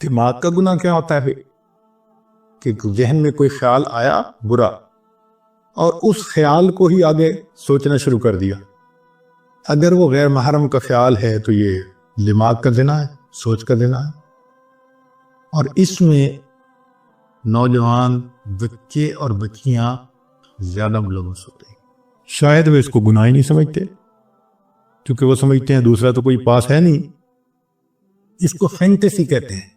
دماغ کا گناہ کیا ہوتا ہے کہ ذہن میں کوئی خیال آیا برا اور اس خیال کو ہی آگے سوچنا شروع کر دیا. اگر وہ غیر محرم کا خیال ہے تو یہ دماغ کا زنا ہے، سوچ کا زنا ہے. اور اس میں نوجوان بچے اور بچیاں زیادہ ملوث ہوتے ہیں. شاید وہ اس کو گناہ ہی نہیں سمجھتے کیونکہ وہ سمجھتے ہیں دوسرا تو کوئی پاس ہے نہیں. اس کو فینٹیسی کہتے ہیں.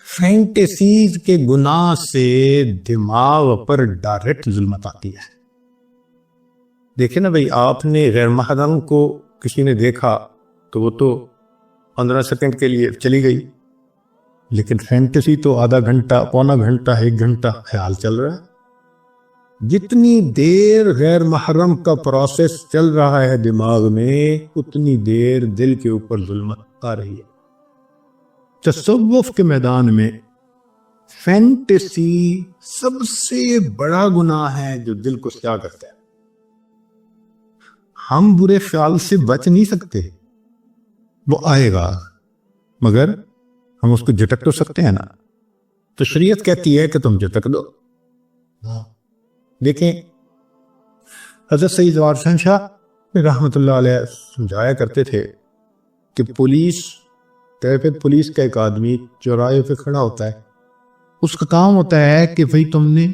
فینٹیسیز کے گناہ سے دماغ پر ڈائریکٹ ظلمت آتی ہے. دیکھیں نا بھئی، آپ نے غیر محرم کو کسی نے دیکھا تو وہ تو 15 سیکنڈ کے لیے چلی گئی، لیکن فینٹیسی تو آدھا گھنٹہ، پونا گھنٹہ، 1 گھنٹہ خیال چل رہا ہے. جتنی دیر غیر محرم کا پروسیس چل رہا ہے دماغ میں، اتنی دیر دل کے اوپر ظلمت آ رہی ہے. تصوف کے میدان میں فینٹیسی سب سے بڑا گناہ ہے جو دل کو سیاہ کرتا ہے. ہم برے خیال سے بچ نہیں سکتے، وہ آئے گا مگر ہم اس کو جھٹک تو سکتے ہیں نا. تو شریعت کہتی ہے کہ تم جھٹک دو. دیکھیں، حضرت سید جوار حسین شاہ رحمۃ اللہ علیہ سمجھایا کرتے تھے کہ ٹریفک پولیس کا ایک آدمی چوراہے پہ کھڑا ہوتا ہے، اس کا کام ہوتا ہے کہ بھئی تم نے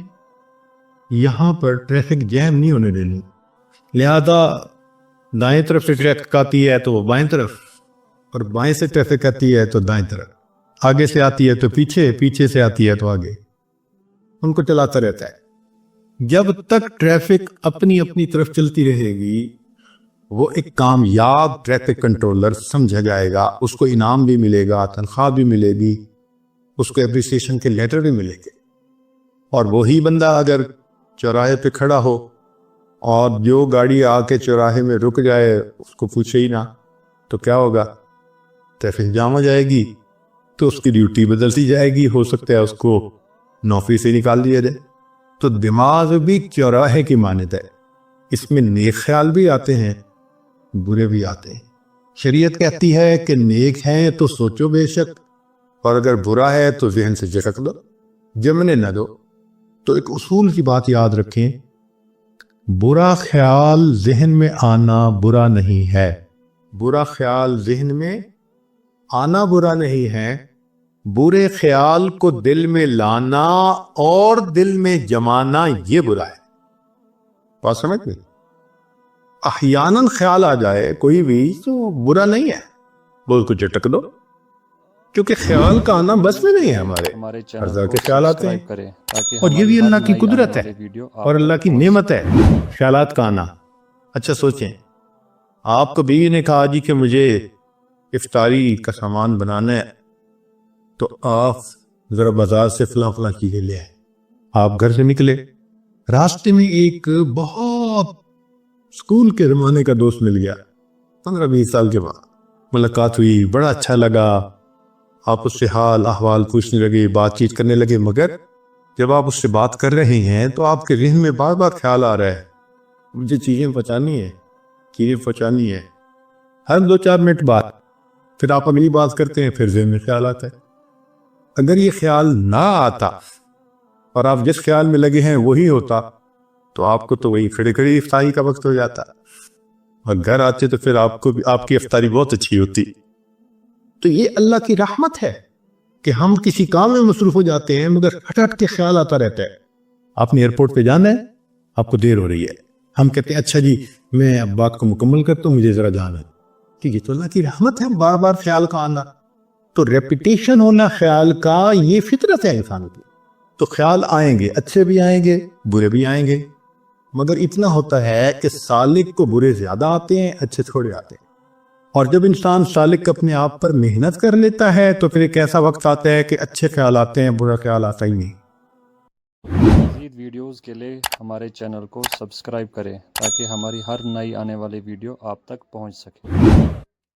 یہاں پر ٹریفک جیم نہیں ہونے دینی، لہذا دائیں طرف سے ٹریفک آتی ہے تو وہ بائیں طرف، اور بائیں سے ٹریفک آتی ہے تو دائیں طرف، آگے سے آتی ہے تو پیچھے، پیچھے سے آتی ہے تو آگے، ان کو چلاتا رہتا ہے. جب تک ٹریفک اپنی اپنی طرف چلتی رہے گی وہ ایک کامیاب ٹریفک کنٹرولر سمجھا جائے گا. اس کو انعام بھی ملے گا، تنخواہ بھی ملے گی، اس کو اپریسیشن کے لیٹر بھی ملے گے. اور وہی بندہ اگر چوراہے پہ کھڑا ہو اور جو گاڑی آ کے چوراہے میں رک جائے اس کو پوچھے ہی نہ تو کیا ہوگا؟ ٹریفک جام ہو جائے گی، تو اس کی ڈیوٹی بدل دی جائے گی، ہو سکتا ہے اس کو نوکری سے نکال دیا جائے. تو دماغ بھی چوراہے کی مانند ہے، اس میں نیک خیال بھی آتے ہیں، برے بھی آتے ہیں. شریعت کہتی ہے کہ نیک ہیں تو سوچو بے شک، اور اگر برا ہے تو ذہن سے جھٹک دو، جمنے نہ دو. تو ایک اصول کی بات یاد رکھیں، برا خیال ذہن میں آنا برا نہیں ہے. برا خیال ذہن میں آنا برا نہیں ہے، برے خیال کو دل میں لانا اور دل میں جمانا یہ برا ہے. بات سمجھ گئے؟ احیاناً خیال آ جائے کوئی بھی تو برا نہیں ہے، وہ اس کو جھٹک دو، کیونکہ خیال کا آنا بس میں نہیں ہے. ہمارے ہر طرح کے خیال آتے ہیں، اور یہ بھی اللہ کی قدرت ہے اور اللہ کی نعمت ہے خیالات کا آنا. اچھا سوچیں، آپ کو بیوی نے کہا جی کہ مجھے افطاری کا سامان بنانا ہے، تو آپ ذرا بازار سے فلاں فلاں چیزیں لے آئے. آپ گھر سے نکلے، راستے میں ایک بہت اسکول کے زمانے کا دوست مل گیا. 15-20 سال کے بعد ملاقات ہوئی، بڑا اچھا لگا، آپ اس سے حال احوال پوچھنے لگے، بات چیت کرنے لگے. مگر جب آپ اس سے بات کر رہے ہیں تو آپ کے ذہن میں بار بار خیال آ رہا ہے مجھے چیزیں پہنچانی ہے. ہر 2-4 منٹ بعد پھر آپ اگلی بات کرتے ہیں، پھر ذہن میں خیال آتا ہے. اگر یہ خیال نہ آتا اور آپ جس خیال میں لگے ہیں وہی ہوتا تو آپ کو تو وہی کھڑے کھڑے افطاری کا وقت ہو جاتا، اور گھر آتے تو پھر آپ کو بھی آپ کی افطاری بہت اچھی ہوتی. تو یہ اللہ کی رحمت ہے کہ ہم کسی کام میں مصروف ہو جاتے ہیں مگر ہٹ کے خیال آتا رہتا ہے. آپ نے ایئرپورٹ پہ جانا ہے، آپ کو دیر ہو رہی ہے، ہم کہتے ہیں اچھا جی میں اب بات کو مکمل کرتا ہوں، مجھے ذرا جانا ہے. ٹھیک ہے، تو اللہ کی رحمت ہے بار بار خیال کا آنا. تو ریپیٹیشن ہونا خیال کا یہ فطرت ہے انسان کی. تو خیال آئیں گے، اچھے بھی آئیں گے، برے بھی آئیں گے، مگر اتنا ہوتا ہے کہ سالک کو برے زیادہ آتے ہیں، اچھے تھوڑے آتے ہیں. اور جب انسان سالک اپنے آپ پر محنت کر لیتا ہے تو پھر ایک ایسا وقت آتا ہے کہ اچھے خیال آتے ہیں، برا خیال آتا ہی نہیں. مزید ویڈیوز کے لیے ہمارے چینل کو سبسکرائب کریں تاکہ ہماری ہر نئی آنے والی ویڈیو آپ تک پہنچ سکے.